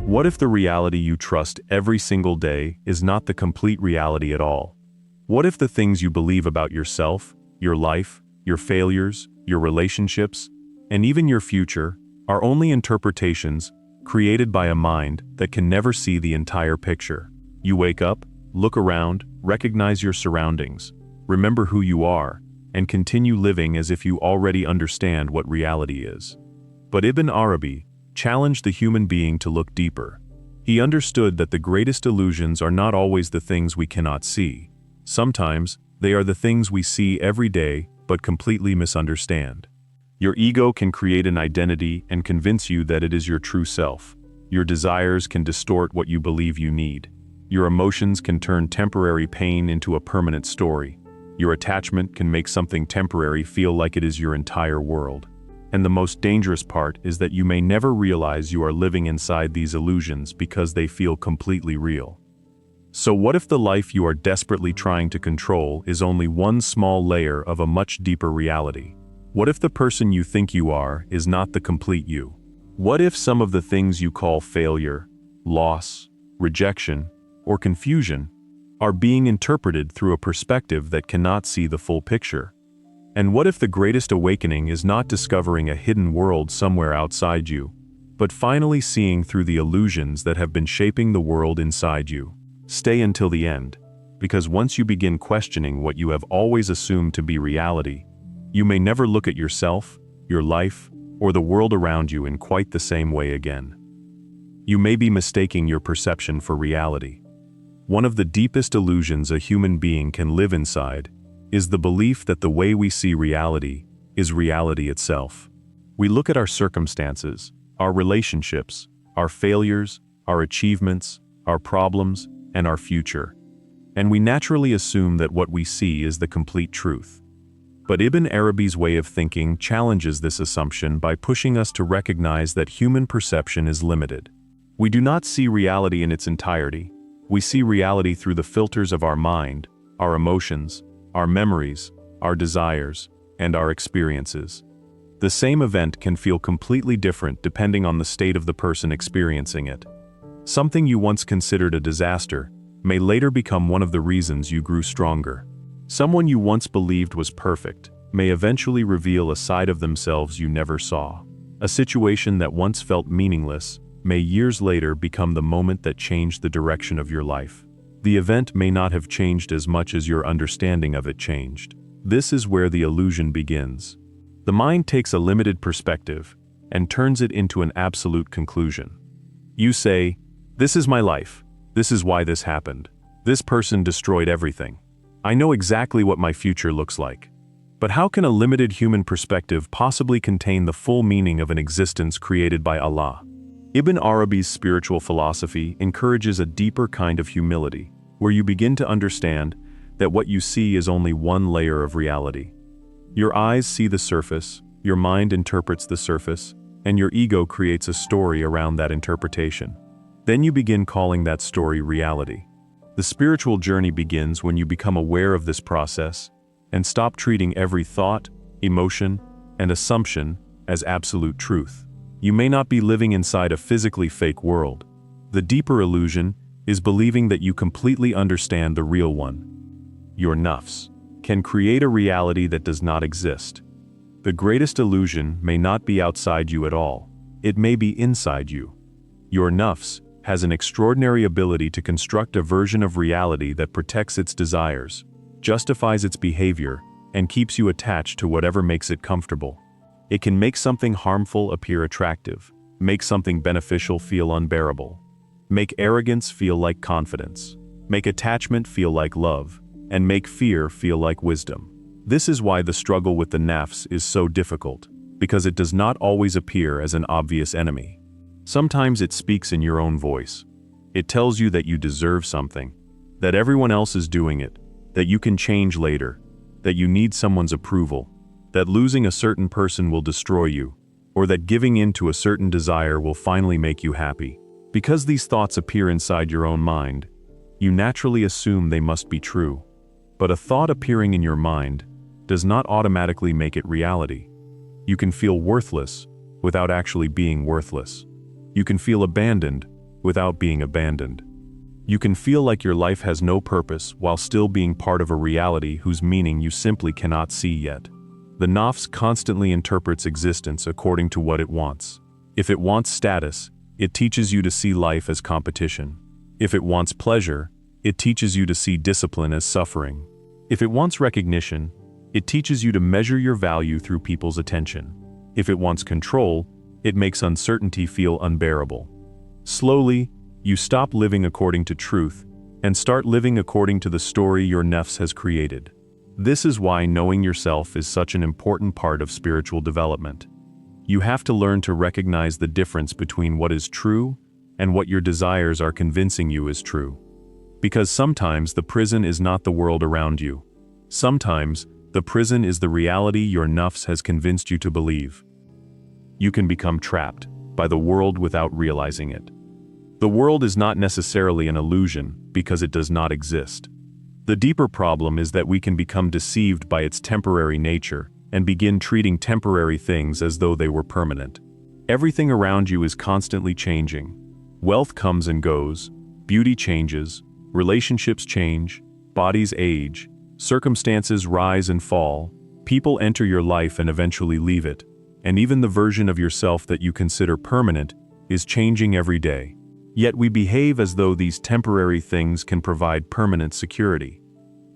What if the reality you trust every single day is not the complete reality at all? What if the things you believe about yourself, your life, your failures, your relationships, and even your future are only interpretations created by a mind that can never see the entire picture? You wake up, look around, recognize your surroundings, remember who you are, and continue living as if you already understand what reality is. But Ibn Arabi challenged the human being to look deeper. He understood that the greatest illusions are not always the things we cannot see. Sometimes, they are the things we see every day but completely misunderstand. Your ego can create an identity and convince you that it is your true self. Your desires can distort what you believe you need. Your emotions can turn temporary pain into a permanent story. Your attachment can make something temporary feel like it is your entire world. And the most dangerous part is that you may never realize you are living inside these illusions because they feel completely real. So what if the life you are desperately trying to control is only one small layer of a much deeper reality? What if the person you think you are is not the complete you? What if some of the things you call failure, loss, rejection, or confusion are being interpreted through a perspective that cannot see the full picture? And what if the greatest awakening is not discovering a hidden world somewhere outside you, but finally seeing through the illusions that have been shaping the world inside you? Stay until the end, because once you begin questioning what you have always assumed to be reality, you may never look at yourself, your life, or the world around you in quite the same way again. You may be mistaking your perception for reality. One of the deepest illusions a human being can live inside is the belief that the way we see reality is reality itself. We look at our circumstances, our relationships, our failures, our achievements, our problems, and our future, and we naturally assume that what we see is the complete truth. But Ibn Arabi's way of thinking challenges this assumption by pushing us to recognize that human perception is limited. We do not see reality in its entirety. We see reality through the filters of our mind, our emotions, our memories, our desires, and our experiences. The same event can feel completely different depending on the state of the person experiencing it. Something you once considered a disaster may later become one of the reasons you grew stronger. Someone you once believed was perfect may eventually reveal a side of themselves you never saw. A situation that once felt meaningless may years later become the moment that changed the direction of your life. The event may not have changed as much as your understanding of it changed. This is where the illusion begins. The mind takes a limited perspective and turns it into an absolute conclusion. You say, "This is my life. This is why this happened. This person destroyed everything. I know exactly what my future looks like." But how can a limited human perspective possibly contain the full meaning of an existence created by Allah? Ibn Arabi's spiritual philosophy encourages a deeper kind of humility, where you begin to understand that what you see is only one layer of reality. Your eyes see the surface, your mind interprets the surface, and your ego creates a story around that interpretation. Then you begin calling that story reality. The spiritual journey begins when you become aware of this process and stop treating every thought, emotion, and assumption as absolute truth. You may not be living inside a physically fake world. The deeper illusion is believing that you completely understand the real one. Your Nafs can create a reality that does not exist. The greatest illusion may not be outside you at all. It may be inside you. Your Nafs has an extraordinary ability to construct a version of reality that protects its desires, justifies its behavior, and keeps you attached to whatever makes it comfortable. It can make something harmful appear attractive, make something beneficial feel unbearable, make arrogance feel like confidence, make attachment feel like love, and make fear feel like wisdom. This is why the struggle with the Nafs is so difficult, because it does not always appear as an obvious enemy. Sometimes it speaks in your own voice. It tells you that you deserve something, that everyone else is doing it, that you can change later, that you need someone's approval, that losing a certain person will destroy you, or that giving in to a certain desire will finally make you happy. Because these thoughts appear inside your own mind, you naturally assume they must be true. But a thought appearing in your mind does not automatically make it reality. You can feel worthless without actually being worthless. You can feel abandoned without being abandoned. You can feel like your life has no purpose while still being part of a reality whose meaning you simply cannot see yet. The Nafs constantly interprets existence according to what it wants. If it wants status, it teaches you to see life as competition. If it wants pleasure, it teaches you to see discipline as suffering. If it wants recognition, it teaches you to measure your value through people's attention. If it wants control, it makes uncertainty feel unbearable. Slowly, you stop living according to truth and start living according to the story your Nafs has created. This is why knowing yourself is such an important part of spiritual development. You have to learn to recognize the difference between what is true and what your desires are convincing you is true. Because sometimes the prison is not the world around you. Sometimes, the prison is the reality your Nafs has convinced you to believe. You can become trapped by the world without realizing it. The world is not necessarily an illusion because it does not exist. The deeper problem is that we can become deceived by its temporary nature and begin treating temporary things as though they were permanent. Everything around you is constantly changing. Wealth comes and goes, beauty changes, relationships change, bodies age, circumstances rise and fall, people enter your life and eventually leave it, and even the version of yourself that you consider permanent is changing every day. Yet we behave as though these temporary things can provide permanent security.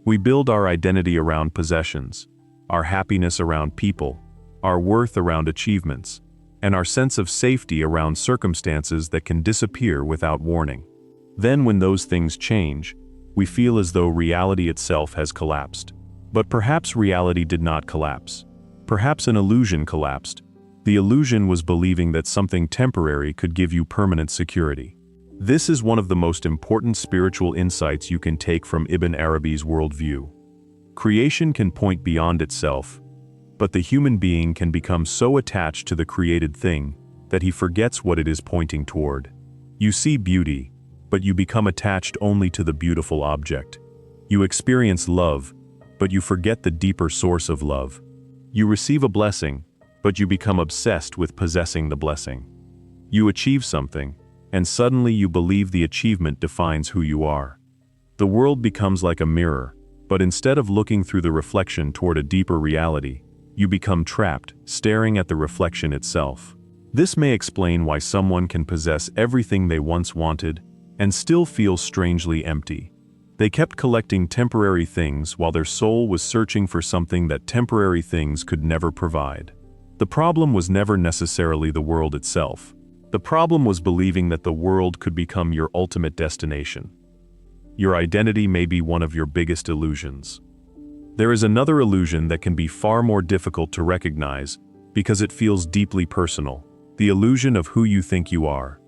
We build our identity around possessions, our happiness around people, our worth around achievements, and our sense of safety around circumstances that can disappear without warning. Then when those things change, we feel as though reality itself has collapsed. But perhaps reality did not collapse. Perhaps an illusion collapsed. The illusion was believing that something temporary could give you permanent security. This is one of the most important spiritual insights you can take from Ibn Arabi's worldview. Creation can point beyond itself, but the human being can become so attached to the created thing that he forgets what it is pointing toward. You see beauty, but you become attached only to the beautiful object. You experience love, but you forget the deeper source of love. You receive a blessing, but you become obsessed with possessing the blessing. You achieve something, and suddenly you believe the achievement defines who you are. The world becomes like a mirror, but instead of looking through the reflection toward a deeper reality, you become trapped, staring at the reflection itself. This may explain why someone can possess everything they once wanted and still feel strangely empty. They kept collecting temporary things while their soul was searching for something that temporary things could never provide. The problem was never necessarily the world itself. The problem was believing that the world could become your ultimate destination. Your identity may be one of your biggest illusions. There is another illusion that can be far more difficult to recognize because it feels deeply personal: the illusion of who you think you are.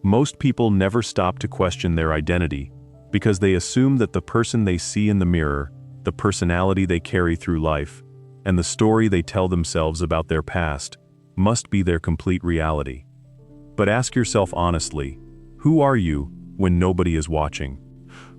Most people never stop to question their identity because they assume that the person they see in the mirror, the personality they carry through life, and the story they tell themselves about their past must be their complete reality. But ask yourself honestly, who are you when nobody is watching?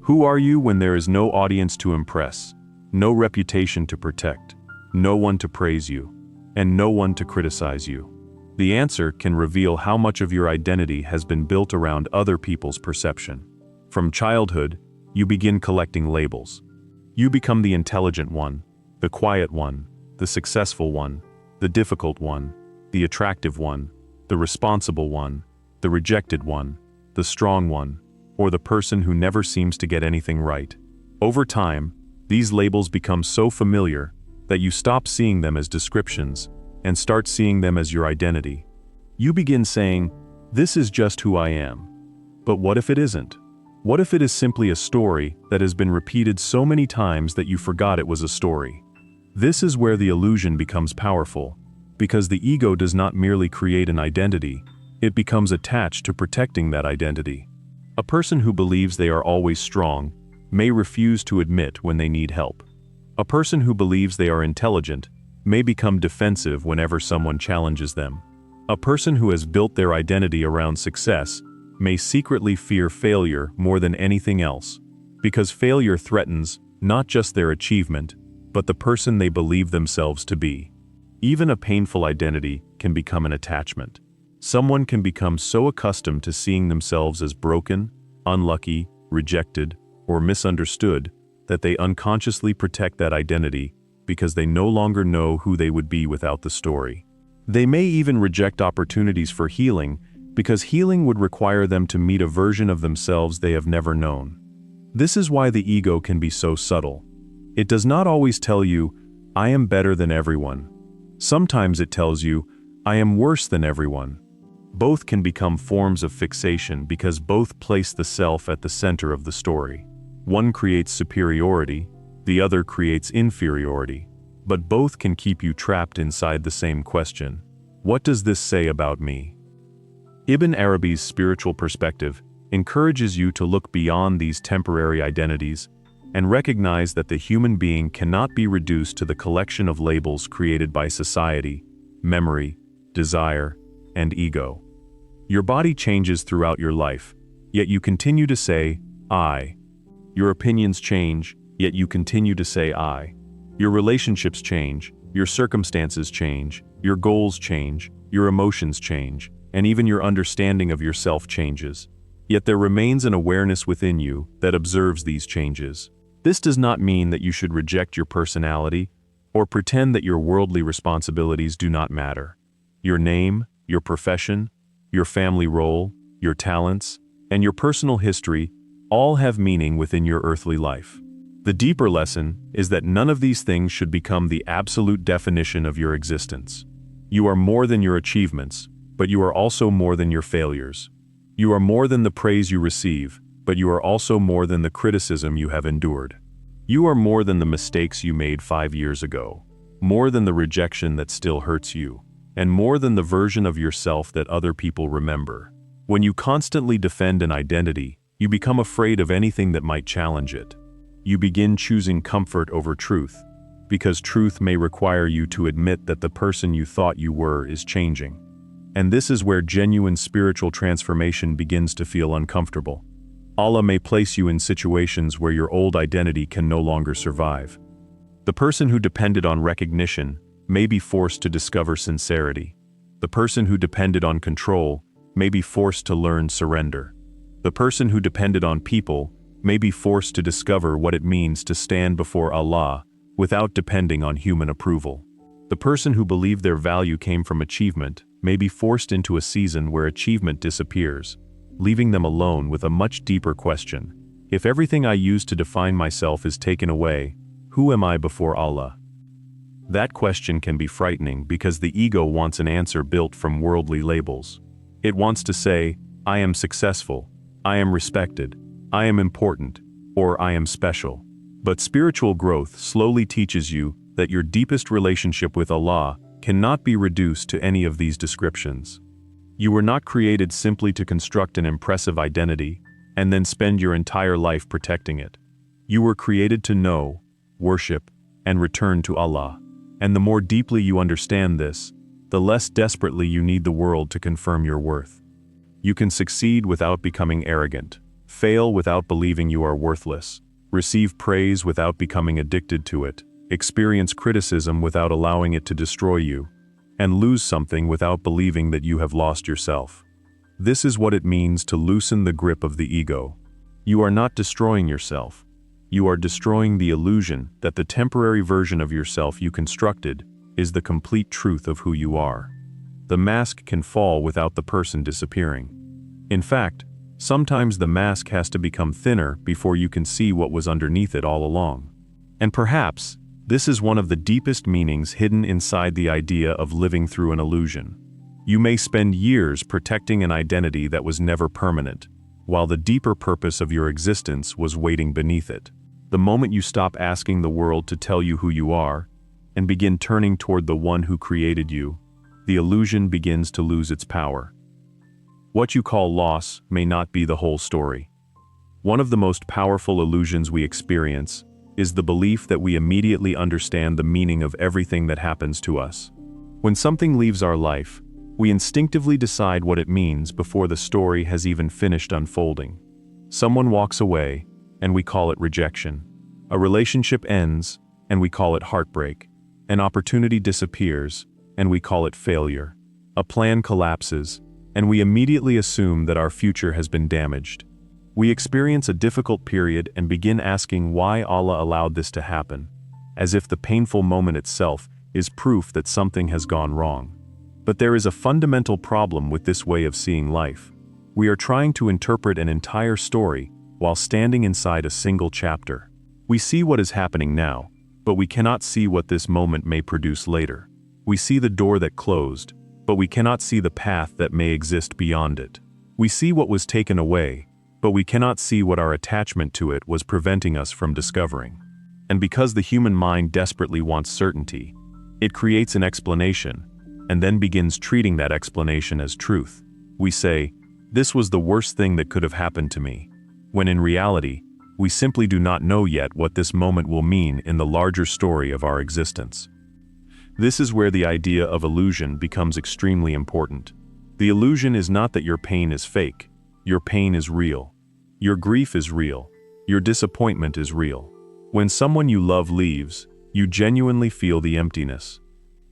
Who are you when there is no audience to impress, no reputation to protect, no one to praise you, and no one to criticize you? The answer can reveal how much of your identity has been built around other people's perception. From childhood, you begin collecting labels. You become the intelligent one, the quiet one, the successful one, the difficult one, the attractive one, the responsible one, the rejected one, the strong one, or the person who never seems to get anything right. Over time, these labels become so familiar that you stop seeing them as descriptions and start seeing them as your identity. You begin saying, "This is just who I am." But what if it isn't? What if it is simply a story that has been repeated so many times that you forgot it was a story? This is where the illusion becomes powerful, because the ego does not merely create an identity, it becomes attached to protecting that identity. A person who believes they are always strong may refuse to admit when they need help. A person who believes they are intelligent may become defensive whenever someone challenges them. A person who has built their identity around success may secretly fear failure more than anything else, because failure threatens not just their achievement, but the person they believe themselves to be. Even a painful identity can become an attachment. Someone can become so accustomed to seeing themselves as broken, unlucky, rejected, or misunderstood that they unconsciously protect that identity because they no longer know who they would be without the story. They may even reject opportunities for healing because healing would require them to meet a version of themselves they have never known. This is why the ego can be so subtle. It does not always tell you, "I am better than everyone." Sometimes it tells you, "I am worse than everyone." Both can become forms of fixation because both place the self at the center of the story. One creates superiority, the other creates inferiority. But both can keep you trapped inside the same question: what does this say about me? Ibn Arabi's spiritual perspective encourages you to look beyond these temporary identities and recognize that the human being cannot be reduced to the collection of labels created by society, memory, desire, and ego. Your body changes throughout your life, yet you continue to say, "I." Your opinions change, yet you continue to say, "I." Your relationships change, your circumstances change, your goals change, your emotions change, and even your understanding of yourself changes. Yet there remains an awareness within you that observes these changes. This does not mean that you should reject your personality or pretend that your worldly responsibilities do not matter. Your name, your profession, your family role, your talents, and your personal history all have meaning within your earthly life. The deeper lesson is that none of these things should become the absolute definition of your existence. You are more than your achievements, but you are also more than your failures. You are more than the praise you receive, but you are also more than the criticism you have endured. You are more than the mistakes you made 5 years ago, more than the rejection that still hurts you, and more than the version of yourself that other people remember. When you constantly defend an identity, you become afraid of anything that might challenge it. You begin choosing comfort over truth, because truth may require you to admit that the person you thought you were is changing. And this is where genuine spiritual transformation begins to feel uncomfortable. Allah may place you in situations where your old identity can no longer survive. The person who depended on recognition may be forced to discover sincerity. The person who depended on control may be forced to learn surrender. The person who depended on people may be forced to discover what it means to stand before Allah without depending on human approval. The person who believed their value came from achievement may be forced into a season where achievement disappears, leaving them alone with a much deeper question. If everything I use to define myself is taken away, who am I before Allah? That question can be frightening because the ego wants an answer built from worldly labels. It wants to say, "I am successful, I am respected, I am important, or I am special." But spiritual growth slowly teaches you that your deepest relationship with Allah cannot be reduced to any of these descriptions. You were not created simply to construct an impressive identity and then spend your entire life protecting it. You were created to know, worship, and return to Allah. And the more deeply you understand this, the less desperately you need the world to confirm your worth. You can succeed without becoming arrogant, fail without believing you are worthless, receive praise without becoming addicted to it, experience criticism without allowing it to destroy you, and lose something without believing that you have lost yourself. This is what it means to loosen the grip of the ego. You are not destroying yourself. You are destroying the illusion that the temporary version of yourself you constructed is the complete truth of who you are. The mask can fall without the person disappearing. In fact, sometimes the mask has to become thinner before you can see what was underneath it all along. And perhaps, this is one of the deepest meanings hidden inside the idea of living through an illusion. You may spend years protecting an identity that was never permanent, while the deeper purpose of your existence was waiting beneath it. The moment you stop asking the world to tell you who you are, and begin turning toward the one who created you, the illusion begins to lose its power. What you call loss may not be the whole story. One of the most powerful illusions we experience is the belief that we immediately understand the meaning of everything that happens to us. When something leaves our life, we instinctively decide what it means before the story has even finished unfolding. Someone walks away, and we call it rejection. A relationship ends, and we call it heartbreak. An opportunity disappears, and we call it failure. A plan collapses, and we immediately assume that our future has been damaged. We experience a difficult period and begin asking why Allah allowed this to happen, as if the painful moment itself is proof that something has gone wrong. But there is a fundamental problem with this way of seeing life. We are trying to interpret an entire story while standing inside a single chapter. We see what is happening now, but we cannot see what this moment may produce later. We see the door that closed, but we cannot see the path that may exist beyond it. We see what was taken away, but we cannot see what our attachment to it was preventing us from discovering. And because the human mind desperately wants certainty, it creates an explanation, and then begins treating that explanation as truth. We say, "This was the worst thing that could have happened to me," when in reality, we simply do not know yet what this moment will mean in the larger story of our existence. This is where the idea of illusion becomes extremely important. The illusion is not that your pain is fake. Your pain is real. Your grief is real. Your disappointment is real. When someone you love leaves, you genuinely feel the emptiness.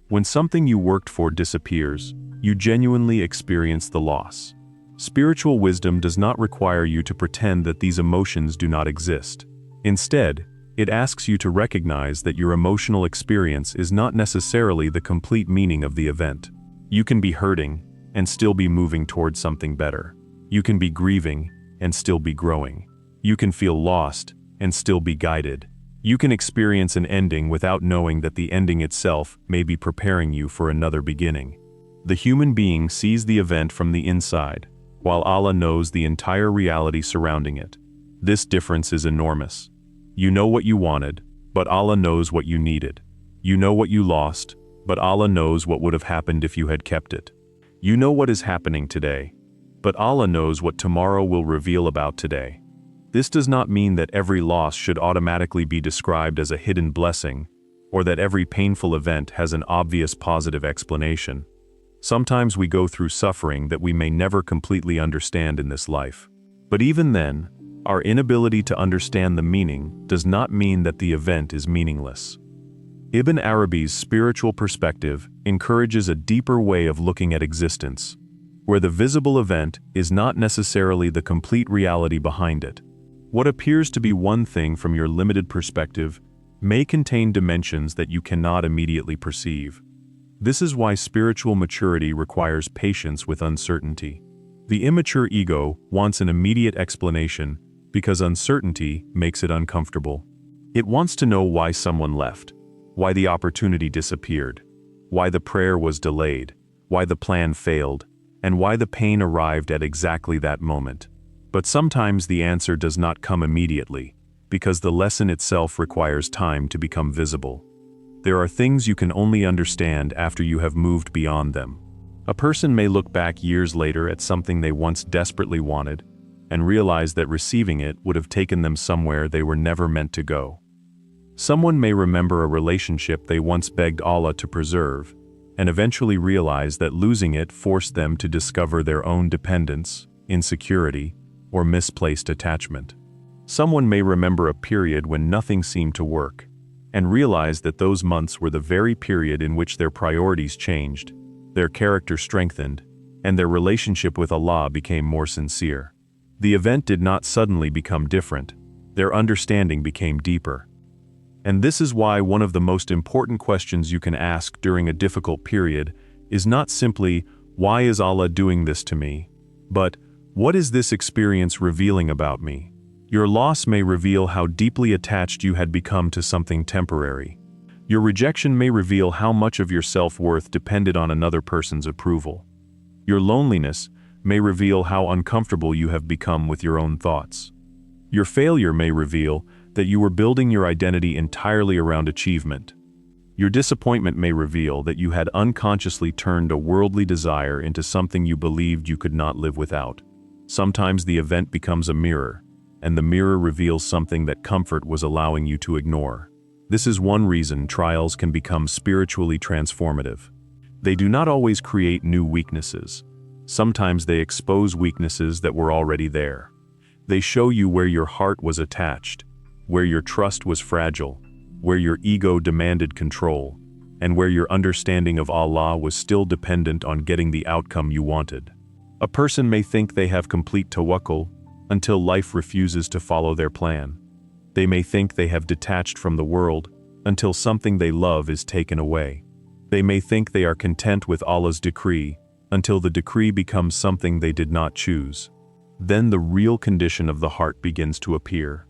When something you worked for disappears, you genuinely experience the loss. Spiritual wisdom does not require you to pretend that these emotions do not exist. Instead, it asks you to recognize that your emotional experience is not necessarily the complete meaning of the event. You can be hurting and still be moving towards something better. You can be grieving and still be growing. You can feel lost and still be guided. You can experience an ending without knowing that the ending itself may be preparing you for another beginning. The human being sees the event from the inside, while Allah knows the entire reality surrounding it. This difference is enormous. You know what you wanted, but Allah knows what you needed. You know what you lost, but Allah knows what would have happened if you had kept it. You know what is happening today, but Allah knows what tomorrow will reveal about today. This does not mean that every loss should automatically be described as a hidden blessing, or that every painful event has an obvious positive explanation. Sometimes we go through suffering that we may never completely understand in this life. But even then, our inability to understand the meaning does not mean that the event is meaningless. Ibn Arabi's spiritual perspective encourages a deeper way of looking at existence, where the visible event is not necessarily the complete reality behind it. What appears to be one thing from your limited perspective may contain dimensions that you cannot immediately perceive. This is why spiritual maturity requires patience with uncertainty. The immature ego wants an immediate explanation because uncertainty makes it uncomfortable. It wants to know why someone left, why the opportunity disappeared, why the prayer was delayed, why the plan failed, and why the pain arrived at exactly that moment. But sometimes the answer does not come immediately, because the lesson itself requires time to become visible. There are things you can only understand after you have moved beyond them. A person may look back years later at something they once desperately wanted, and realize that receiving it would have taken them somewhere they were never meant to go. Someone may remember a relationship they once begged Allah to preserve, and eventually realize that losing it forced them to discover their own dependence, insecurity, or misplaced attachment. Someone may remember a period when nothing seemed to work, and realize that those months were the very period in which their priorities changed, their character strengthened, and their relationship with Allah became more sincere. The event did not suddenly become different, their understanding became deeper. And this is why one of the most important questions you can ask during a difficult period is not simply, "Why is Allah doing this to me?" but, "What is this experience revealing about me?" Your loss may reveal how deeply attached you had become to something temporary. Your rejection may reveal how much of your self-worth depended on another person's approval. Your loneliness may reveal how uncomfortable you have become with your own thoughts. Your failure may reveal that you were building your identity entirely around achievement. Your disappointment may reveal that you had unconsciously turned a worldly desire into something you believed you could not live without. Sometimes the event becomes a mirror, and the mirror reveals something that comfort was allowing you to ignore. This is one reason trials can become spiritually transformative. They do not always create new weaknesses. Sometimes they expose weaknesses that were already there. They show you where your heart was attached, where your trust was fragile, where your ego demanded control, and where your understanding of Allah was still dependent on getting the outcome you wanted. A person may think they have complete tawakkul until life refuses to follow their plan. They may think they have detached from the world until something they love is taken away. They may think they are content with Allah's decree until the decree becomes something they did not choose. Then the real condition of the heart begins to appear.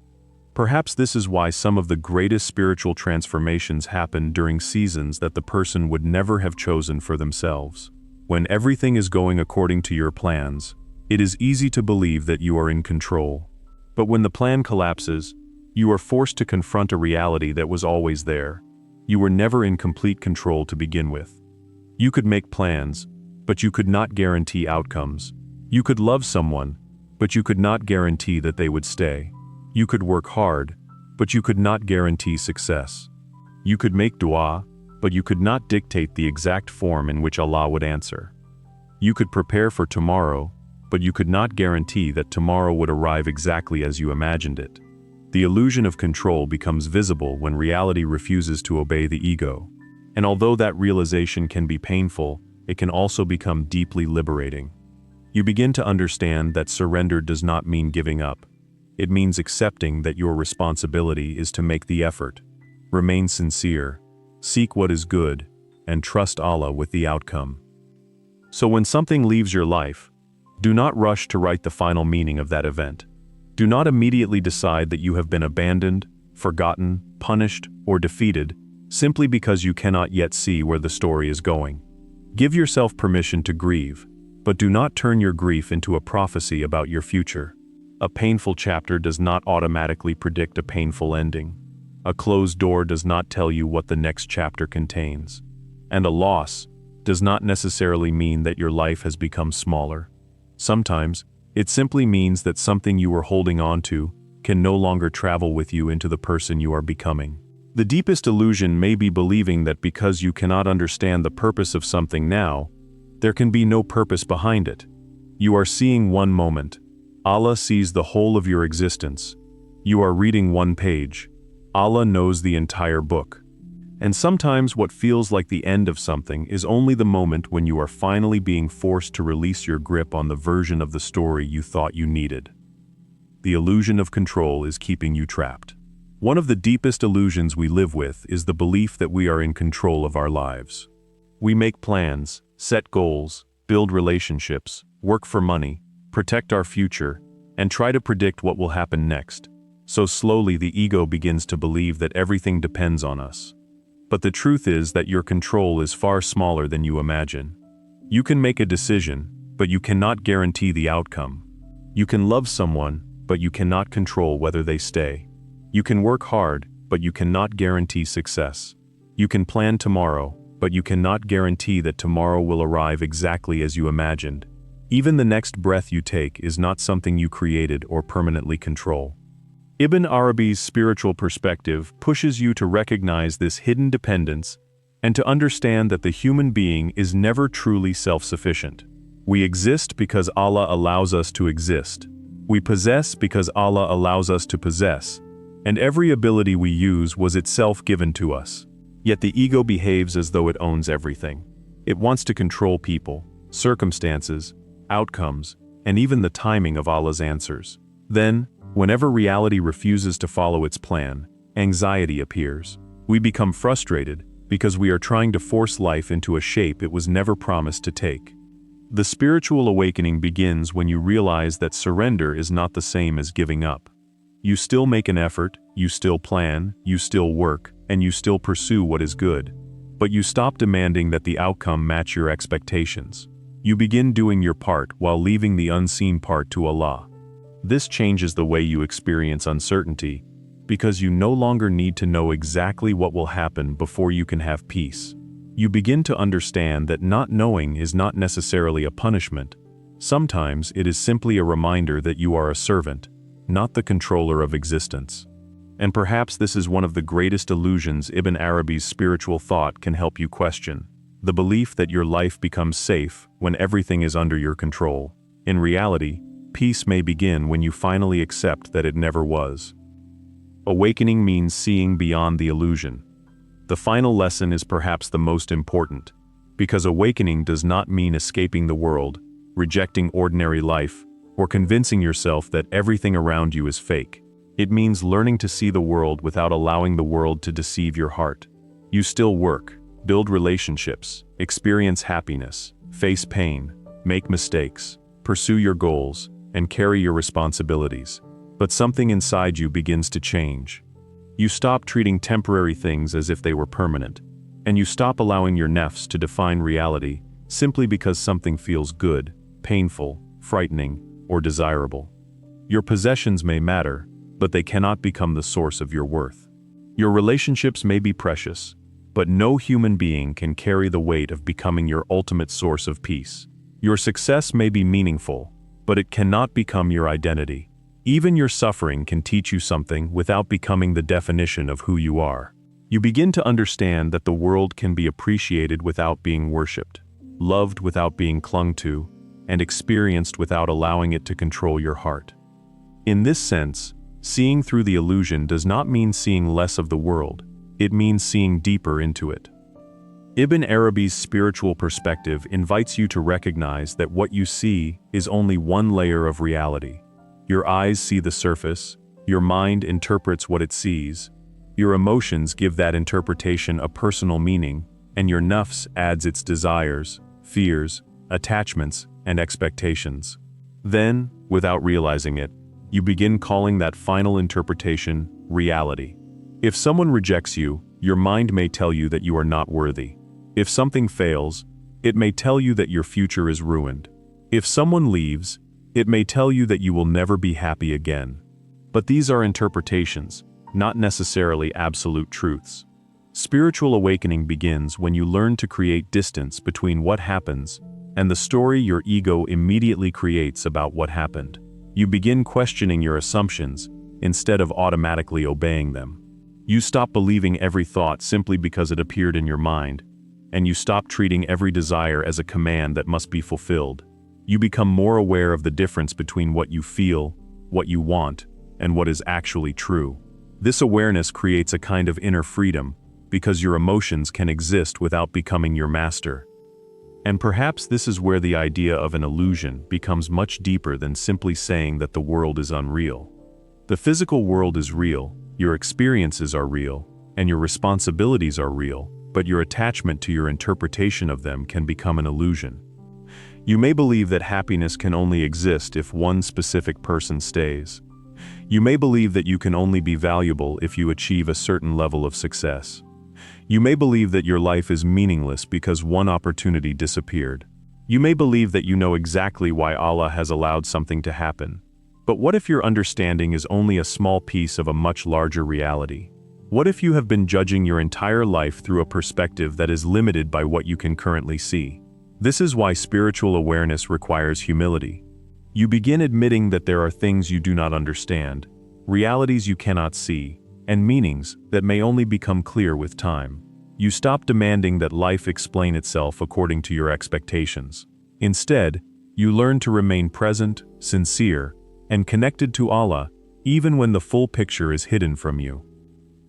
Perhaps this is why some of the greatest spiritual transformations happen during seasons that the person would never have chosen for themselves. When everything is going according to your plans, it is easy to believe that you are in control. But when the plan collapses, you are forced to confront a reality that was always there. You were never in complete control to begin with. You could make plans, but you could not guarantee outcomes. You could love someone, but you could not guarantee that they would stay. You could work hard, but you could not guarantee success. You could make dua, but you could not dictate the exact form in which Allah would answer. You could prepare for tomorrow, but you could not guarantee that tomorrow would arrive exactly as you imagined it. The illusion of control becomes visible when reality refuses to obey the ego. And although that realization can be painful, it can also become deeply liberating. You begin to understand that surrender does not mean giving up. It means accepting that your responsibility is to make the effort, remain sincere, seek what is good, and trust Allah with the outcome. So when something leaves your life, do not rush to write the final meaning of that event. Do not immediately decide that you have been abandoned, forgotten, punished, or defeated, simply because you cannot yet see where the story is going. Give yourself permission to grieve, but do not turn your grief into a prophecy about your future. A painful chapter does not automatically predict a painful ending. A closed door does not tell you what the next chapter contains. And a loss does not necessarily mean that your life has become smaller. Sometimes, it simply means that something you were holding on to can no longer travel with you into the person you are becoming. The deepest illusion may be believing that because you cannot understand the purpose of something now, there can be no purpose behind it. You are seeing one moment. Allah sees the whole of your existence. You are reading one page. Allah knows the entire book. And sometimes what feels like the end of something is only the moment when you are finally being forced to release your grip on the version of the story you thought you needed. The illusion of control is keeping you trapped. One of the deepest illusions we live with is the belief that we are in control of our lives. We make plans, set goals, build relationships, work for money, protect our future, and try to predict what will happen next. So slowly the ego begins to believe that everything depends on us. But the truth is that your control is far smaller than you imagine. You can make a decision, but you cannot guarantee the outcome. You can love someone, but you cannot control whether they stay. You can work hard, but you cannot guarantee success. You can plan tomorrow, but you cannot guarantee that tomorrow will arrive exactly as you imagined. Even the next breath you take is not something you created or permanently control. Ibn Arabi's spiritual perspective pushes you to recognize this hidden dependence and to understand that the human being is never truly self-sufficient. We exist because Allah allows us to exist. We possess because Allah allows us to possess. And every ability we use was itself given to us. Yet the ego behaves as though it owns everything. It wants to control people, circumstances, outcomes, and even the timing of Allah's answers. Then, whenever reality refuses to follow its plan, anxiety appears. We become frustrated because we are trying to force life into a shape it was never promised to take. The spiritual awakening begins when you realize that surrender is not the same as giving up. You still make an effort, you still plan, you still work, and you still pursue what is good. But you stop demanding that the outcome match your expectations. You begin doing your part while leaving the unseen part to Allah. This changes the way you experience uncertainty, because you no longer need to know exactly what will happen before you can have peace. You begin to understand that not knowing is not necessarily a punishment. Sometimes it is simply a reminder that you are a servant, not the controller of existence. And perhaps this is one of the greatest illusions Ibn Arabi's spiritual thought can help you question: the belief that your life becomes safe when everything is under your control. In reality, peace may begin when you finally accept that it never was. Awakening means seeing beyond the illusion. The final lesson is perhaps the most important, because awakening does not mean escaping the world, rejecting ordinary life, or convincing yourself that everything around you is fake. It means learning to see the world without allowing the world to deceive your heart. You still work, build relationships, experience happiness, face pain, make mistakes, pursue your goals, and carry your responsibilities. But something inside you begins to change. You stop treating temporary things as if they were permanent, and you stop allowing your nafs to define reality simply because something feels good, painful, frightening, or desirable. Your possessions may matter, but they cannot become the source of your worth. Your relationships may be precious, but no human being can carry the weight of becoming your ultimate source of peace. Your success may be meaningful, but it cannot become your identity. Even your suffering can teach you something without becoming the definition of who you are. You begin to understand that the world can be appreciated without being worshipped, loved without being clung to, and experienced without allowing it to control your heart. In this sense, seeing through the illusion does not mean seeing less of the world, it means seeing deeper into it. Ibn Arabi's spiritual perspective invites you to recognize that what you see is only one layer of reality. Your eyes see the surface, your mind interprets what it sees, your emotions give that interpretation a personal meaning, and your nafs adds its desires, fears, attachments, and expectations. Then, without realizing it, you begin calling that final interpretation reality. If someone rejects you, your mind may tell you that you are not worthy. If something fails, it may tell you that your future is ruined. If someone leaves, it may tell you that you will never be happy again. But these are interpretations, not necessarily absolute truths. Spiritual awakening begins when you learn to create distance between what happens and the story your ego immediately creates about what happened. You begin questioning your assumptions instead of automatically obeying them. You stop believing every thought simply because it appeared in your mind, and you stop treating every desire as a command that must be fulfilled. You become more aware of the difference between what you feel, what you want, and what is actually true. This awareness creates a kind of inner freedom, because your emotions can exist without becoming your master. And perhaps this is where the idea of an illusion becomes much deeper than simply saying that the world is unreal. The physical world is real, your experiences are real, and your responsibilities are real, but your attachment to your interpretation of them can become an illusion. You may believe that happiness can only exist if one specific person stays. You may believe that you can only be valuable if you achieve a certain level of success. You may believe that your life is meaningless because one opportunity disappeared. You may believe that you know exactly why Allah has allowed something to happen. But what if your understanding is only a small piece of a much larger reality? What if you have been judging your entire life through a perspective that is limited by what you can currently see? This is why spiritual awareness requires humility. You begin admitting that there are things you do not understand, realities you cannot see, and meanings that may only become clear with time. You stop demanding that life explain itself according to your expectations. Instead, you learn to remain present, sincere, and connected to Allah, even when the full picture is hidden from you.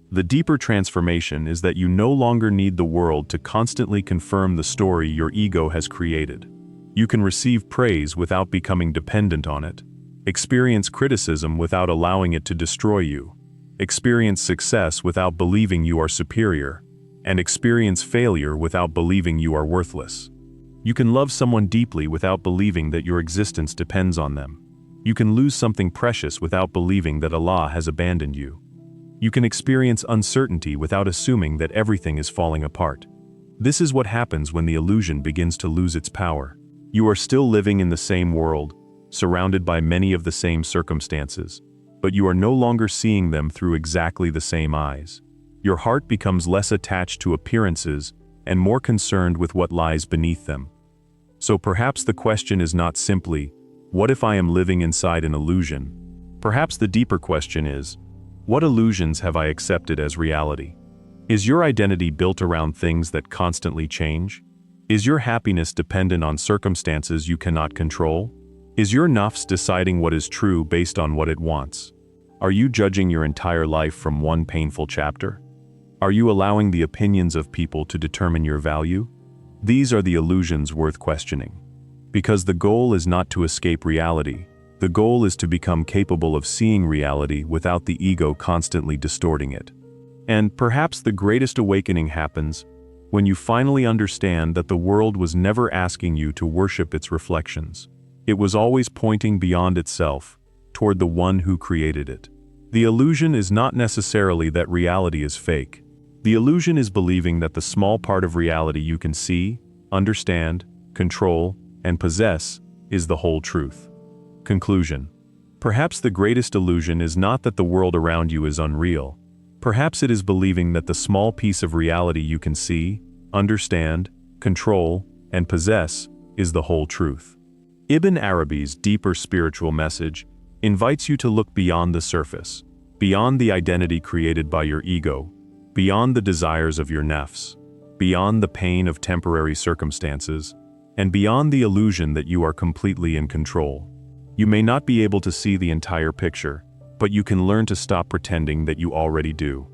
The deeper transformation is that you no longer need the world to constantly confirm the story your ego has created. You can receive praise without becoming dependent on it, experience criticism without allowing it to destroy you, experience success without believing you are superior, and experience failure without believing you are worthless. You can love someone deeply without believing that your existence depends on them. You can lose something precious without believing that Allah has abandoned you. You can experience uncertainty without assuming that everything is falling apart. This is what happens when the illusion begins to lose its power. You are still living in the same world, surrounded by many of the same circumstances, but you are no longer seeing them through exactly the same eyes. Your heart becomes less attached to appearances and more concerned with what lies beneath them. So perhaps the question is not simply, what if I am living inside an illusion? Perhaps the deeper question is, what illusions have I accepted as reality? Is your identity built around things that constantly change? Is your happiness dependent on circumstances you cannot control? Is your nafs deciding what is true based on what it wants? Are you judging your entire life from one painful chapter? Are you allowing the opinions of people to determine your value? These are the illusions worth questioning. Because the goal is not to escape reality. The goal is to become capable of seeing reality without the ego constantly distorting it. And perhaps the greatest awakening happens when you finally understand that the world was never asking you to worship its reflections. It was always pointing beyond itself, toward the one who created it. The illusion is not necessarily that reality is fake. The illusion is believing that the small part of reality you can see, understand, control, and possess is the whole truth. Conclusion. Perhaps the greatest illusion is not that the world around you is unreal. Perhaps it is believing that the small piece of reality you can see, understand, control, and possess is the whole truth. Ibn Arabi's deeper spiritual message invites you to look beyond the surface, beyond the identity created by your ego, beyond the desires of your nafs, beyond the pain of temporary circumstances, and beyond the illusion that you are completely in control. You may not be able to see the entire picture, but you can learn to stop pretending that you already do.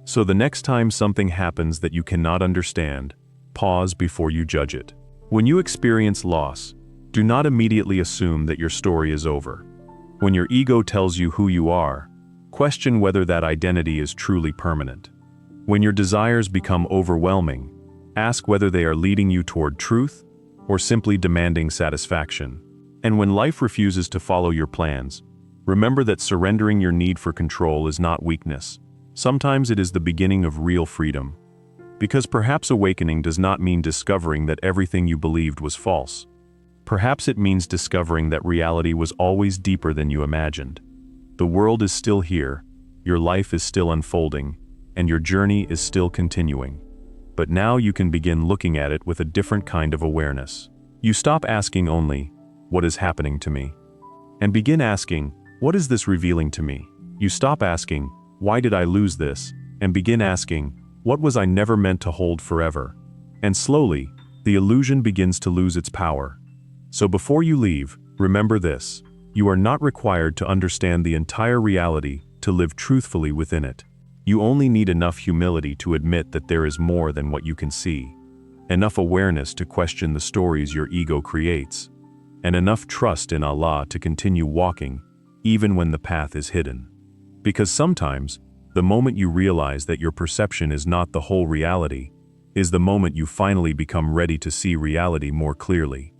So the next time something happens that you cannot understand, pause before you judge it. When you experience loss, do not immediately assume that your story is over. When your ego tells you who you are, question whether that identity is truly permanent. When your desires become overwhelming, ask whether they are leading you toward truth or simply demanding satisfaction. And when life refuses to follow your plans, remember that surrendering your need for control is not weakness. Sometimes it is the beginning of real freedom. Because perhaps awakening does not mean discovering that everything you believed was false. Perhaps it means discovering that reality was always deeper than you imagined. The world is still here, your life is still unfolding, and your journey is still continuing. But now you can begin looking at it with a different kind of awareness. You stop asking only, "What is happening to me?" and begin asking, "What is this revealing to me?" You stop asking, "Why did I lose this?" and begin asking, "What was I never meant to hold forever?" And slowly, the illusion begins to lose its power. So before you leave, remember this: you are not required to understand the entire reality to live truthfully within it. You only need enough humility to admit that there is more than what you can see, enough awareness to question the stories your ego creates, and enough trust in Allah to continue walking, even when the path is hidden. Because sometimes, the moment you realize that your perception is not the whole reality, is the moment you finally become ready to see reality more clearly.